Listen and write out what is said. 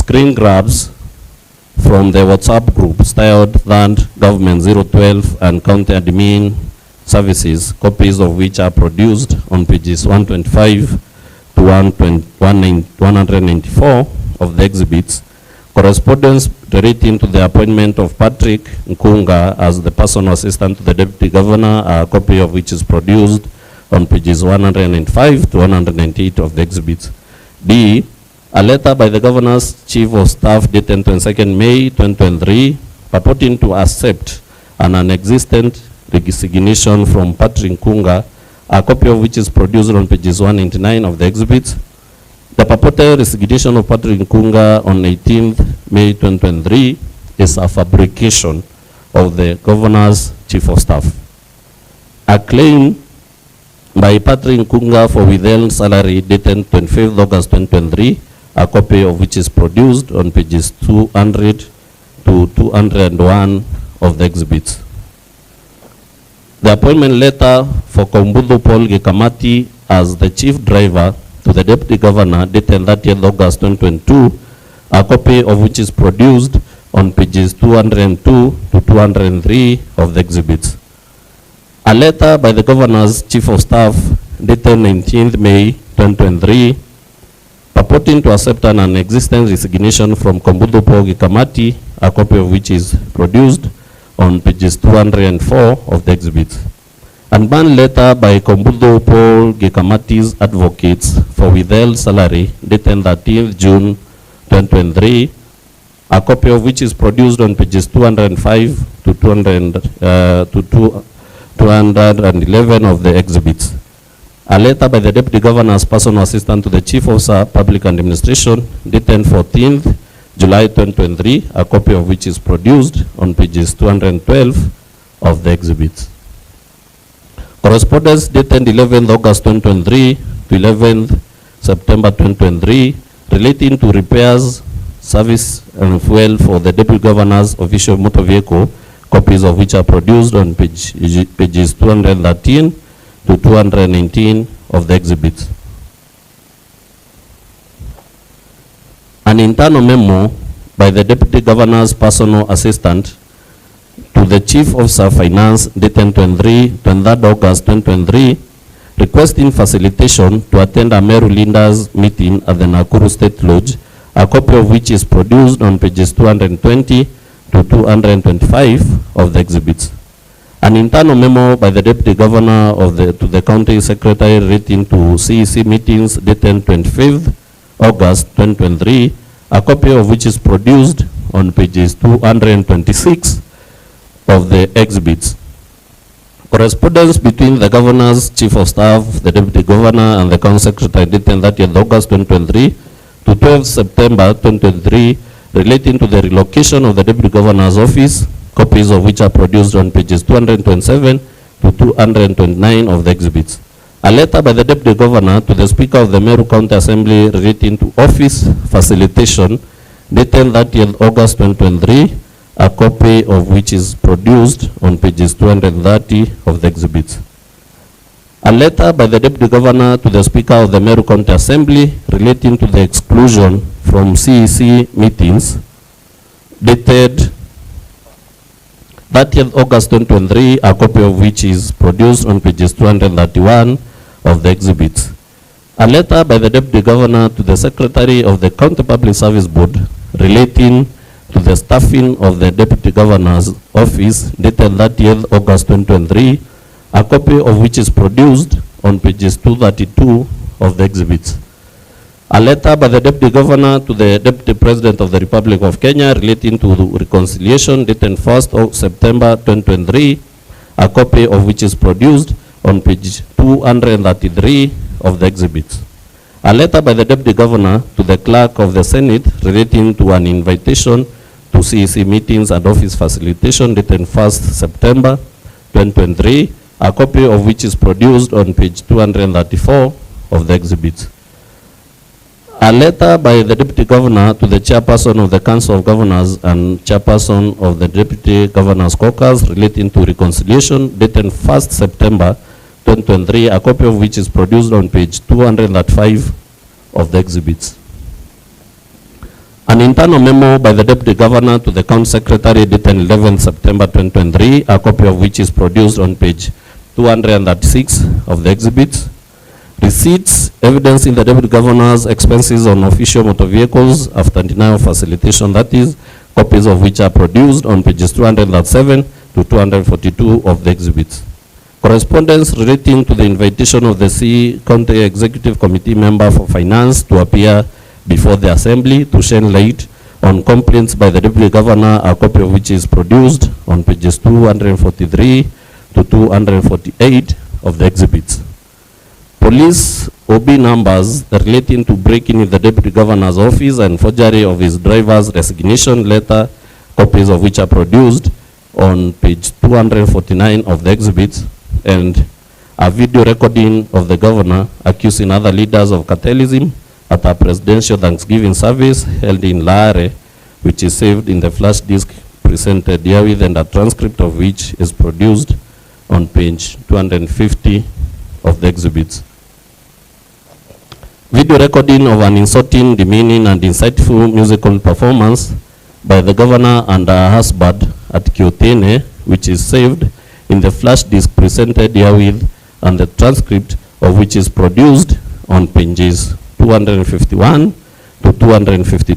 screen grabs from the WhatsApp group styled that Government 012 and County Admin Services, copies of which are produced on pages 125 to 194 of the exhibits. Correspondence relating to the appointment of Patrick Nkunga as the personal assistant to the Deputy Governor, a copy of which is produced on pages 105 to 198 of the exhibits. D. A letter by the Governor's Chief of Staff dated 22nd May 2023 purporting to accept an inexistent resignation from Patrick Nkunga, a copy of which is produced on pages 199 of the exhibits. The purported resignation of Patrick Nkunga on 18th May 2023 is a fabrication of the Governor's Chief of Staff. A claim by Patrick Nkunga for withheld salary dated 25th August 2023, a copy of which is produced on pages 200 to 201 of the exhibits. The appointment letter for Kombudu Paul Gikamati as the chief driver to the Deputy Governor dated 30th August 2022, a copy of which is produced on pages 202 to 203 of the exhibits. A letter by the Governor's Chief of Staff dated 19th May 2023 purporting to accept an inexistent resignation from Kombudu Paul Gikamati, a copy of which is produced on pages 204 of the exhibits. And ban letter by Kombudu Paul Gikamati's advocates for withheld salary dated 13th June 2023, a copy of which is produced on pages 205 to 211 of the exhibits. A letter by the Deputy Governor's personal assistant to the Chief of Public Administration dated 14th July 2023, a copy of which is produced on pages 212 of the exhibits. Correspondence dated 11th August 2023 to 11th September 2023 relating to repairs, service and fuel for the Deputy Governor's official motor vehicle, copies of which are produced on pages 213 to 219 of the exhibits. An internal memo by the Deputy Governor's personal assistant to the Chief of Finance dated 23rd August 2023 requesting facilitation to attend a Meru leaders meeting at the Nakuru State Lodge, a copy of which is produced on pages 220 to 225 of the exhibits. An internal memo by the Deputy Governor to the County Secretary relating to CEC meetings dated 25th August 2023, a copy of which is produced on pages 226 of the exhibits. Correspondence between the Governor's Chief of Staff, the Deputy Governor, and the County Secretary dated 30th August 2023 to 12th September 2023 relating to the relocation of the Deputy Governor's office, copies of which are produced on pages 227 to 229 of the exhibits. A letter by the Deputy Governor to the Speaker of the Meru County Assembly relating to office facilitation dated 30th August 2023, a copy of which is produced on pages 230 of the exhibits. A letter by the Deputy Governor to the Speaker of the Meru County Assembly relating to the exclusion from CEC meetings dated 30th August 2023, a copy of which is produced on pages 231 of the exhibits. A letter by the Deputy Governor to the Secretary of the County Public Service Board relating to the staffing of the Deputy Governor's office dated 30th August 2023, a copy of which is produced on pages 232 of the exhibits. A letter by the Deputy Governor to the Deputy President of the Republic of Kenya relating to reconciliation dated 1st of September 2023, a copy of which is produced on page 233 of the exhibits. A letter by the Deputy Governor to the Clerk of the Senate relating to an invitation to CEC meetings and office facilitation dated 1st September 2023, a copy of which is produced on page 234 of the exhibits. A letter by the Deputy Governor to the Chairperson of the Council of Governors and Chairperson of the Deputy Governor's Caucus relating to reconciliation dated 1st September 2023, a copy of which is produced on page 235 of the exhibits. An internal memo by the Deputy Governor to the County Secretary dated 11 September 2023, a copy of which is produced on page 236 of the exhibit. Receipts evidencing the Deputy Governor's expenses on official motor vehicles after denial of facilitation, that is, copies of which are produced on pages 207 to 242 of the exhibit. Correspondence relating to the invitation of the County Executive Committee member for Finance to appear before the Assembly to shed light on complaints by the Deputy Governor, a copy of which is produced on pages 243 to 248 of the exhibits. Police OB numbers relating to breaking in the Deputy Governor's office and forgery of his driver's resignation letter, copies of which are produced on page 249 of the exhibits, and a video recording of the Governor accusing other leaders of cartelism at a presidential Thanksgiving service held in Laare, which is saved in the flash disk presented herewith, and a transcript of which is produced on page 250 of the exhibits. Video recording of an insulting, demeaning, and insightful musical performance by the Governor and her husband at Kiotene, which is saved in the flash disk presented herewith, and the transcript of which is produced on pages 251 to 252